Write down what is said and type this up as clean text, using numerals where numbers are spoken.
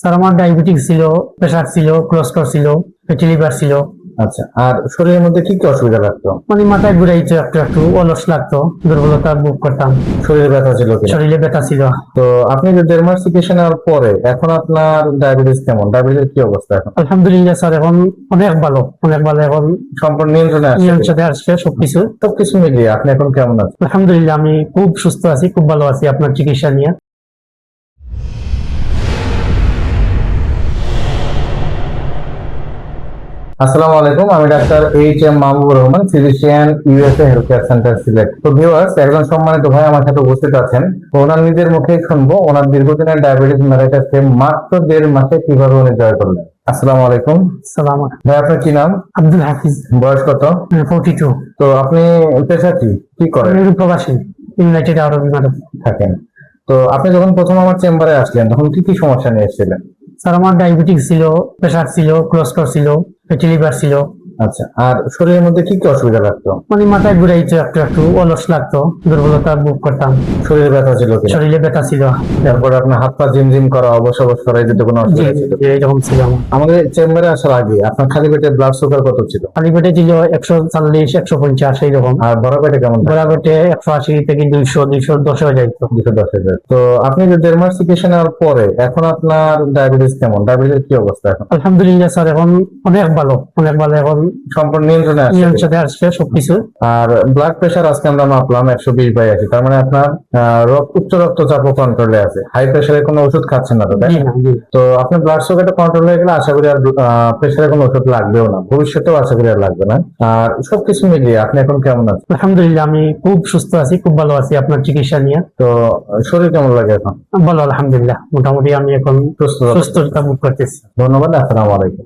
Sir আমার diabetes ছিল, pressure ছিল, কোলেস্টেরল ছিল, ফ্যাটি লিভার ছিল। আচ্ছা, আর শরীরের মধ্যে কি কি অসুবিধা লাগতো? মানে মাথায় ঘুরাইতো, একটু একটু অলস লাগতো, দুর্বলতা ভোগ করতাম, শরীরে ব্যথা ছিল কিনা? শরীরে ব্যথা ছিল। তো আপনি যে 1.5 মাস চিকিৎসা নেওয়ার পরে এখন আপনার ডায়াবেটিস কেমন? ডায়াবেটিসের কি অবস্থা এখন? আলহামদুলিল্লাহ স্যার, এখন অনেক ভালো, অনেক ভালো। এখন সম্পূর্ণ নিয়ন্ত্রণে আছে? নিয়ন্ত্রণে আসছে সবকিছু। সবকিছু মিলিয়ে আপনি এখন কেমন আছেন? আলহামদুলিল্লাহ, আমি খুব সুস্থ আছি, খুব ভালো আছি আপনার চিকিৎসা নিয়ে। আসসালামু আলাইকুম, আমি doctor HM. Mahbubur Rahman, physician, USA health care centre Sylhet. তো ভিউয়ার্স, একজন সম্মানিত ভাই আমার সাথে উপস্থিত আছেন। তো ওনার নিজের মুখেই শুনবো ওনার দীর্ঘদিনের ডায়াবেটিস মেলাইটাসকে মাত্র 1.5 মাসে কিভাবে উনি জয় করলেন। আসসালামু আলাইকুম সালাম। ভাই, আপনার কি নাম? আব্দুল হাফিজ। বয়স কত? 42। তো আপনি পেশা কি করেন? আমি প্রবাসী, ইউনাইটেড আরব ইমারাত থাকেন। তো আপনি যখন প্রথম আমার চেম্বারে আসলেন তখন কি কি সমস্যা নিয়ে এসেছিলেন? স্যার আমার ডায়াবেটিস ছিল, প্রেশার ছিল, কোলেস্টেরল ছিল, ফ্যাটি লিভার ছিল। আচ্ছা, আর শরীরের মধ্যে কি কি অসুবিধা লাগতো? মানে মাথায় ঘুরাইতো, একটু একটু অলস লাগতো, দুর্বলতা ভোগ করতাম, শরীরে ব্যথা ছিল কিনা? শরীরে ব্যথা ছিল। তারপরে আপনার হাত পা ঝিমঝিম করা, অবশ অবশ করা, এই জাতীয় কোনো জি, অসুবিধা ছিল? এরকম ছিল আমার। আমাদের চেম্বারে আসার আগে আপনার খালি পেটে ব্লাড সুগার কত ছিল? খালি পেটে ছিল 140, 150 এইরকম। আর ভরা পেটে কেমন? গোড়া পেটে 180 থেকে 200, 210 হয়ে যাইতো। 210,000। তো আপনি যে 1.5 মাস চিকিৎসা নেওয়ার পরে এখন আপনার ডায়াবেটিস কেমন? ডায়াবেটিসের কি অবস্থা এখন? আলহামদুলিল্লাহ স্যার, এখন অনেক ভালো, অনেক ভালো। এখন সম্পূর্ণ নিয়ন্ত্রণে আছে? নিয়ন্ত্রণে আসছে সবকিছু। আর ব্লাড প্রেশার আজকে আমরা মাপলাম 120/80, তার মানে আপনার উচ্চ রক্তচাপও কন্ট্রোলে আছে। হাই প্রেশারের কোনো ওষুধ খাচ্ছেন না তো, তাই জি না? না, জি। তো আপনার ব্লাড সুগারটা কন্ট্রোল হয়ে গেলে আশা করি আর প্রেশারের কোনো ওষুধ লাগবেও না, ভবিষ্যতেও আশা করি আর লাগবে না। আর সবকিছু মিলিয়ে আপনি এখন কেমন আছেন? আলহামদুলিল্লাহ, আমি খুব সুস্থ আছি, খুব ভালো আছি আপনার চিকিৎসা নিয়ে। তো শরীর কেমন লাগে এখন? ভালো আলহামদুলিল্লাহ, মোটামুটি আমি এখন সুস্থ? সুস্থতা ভোগ করতেছি। ধন্যবাদ, আসসালামু আলাইকুম।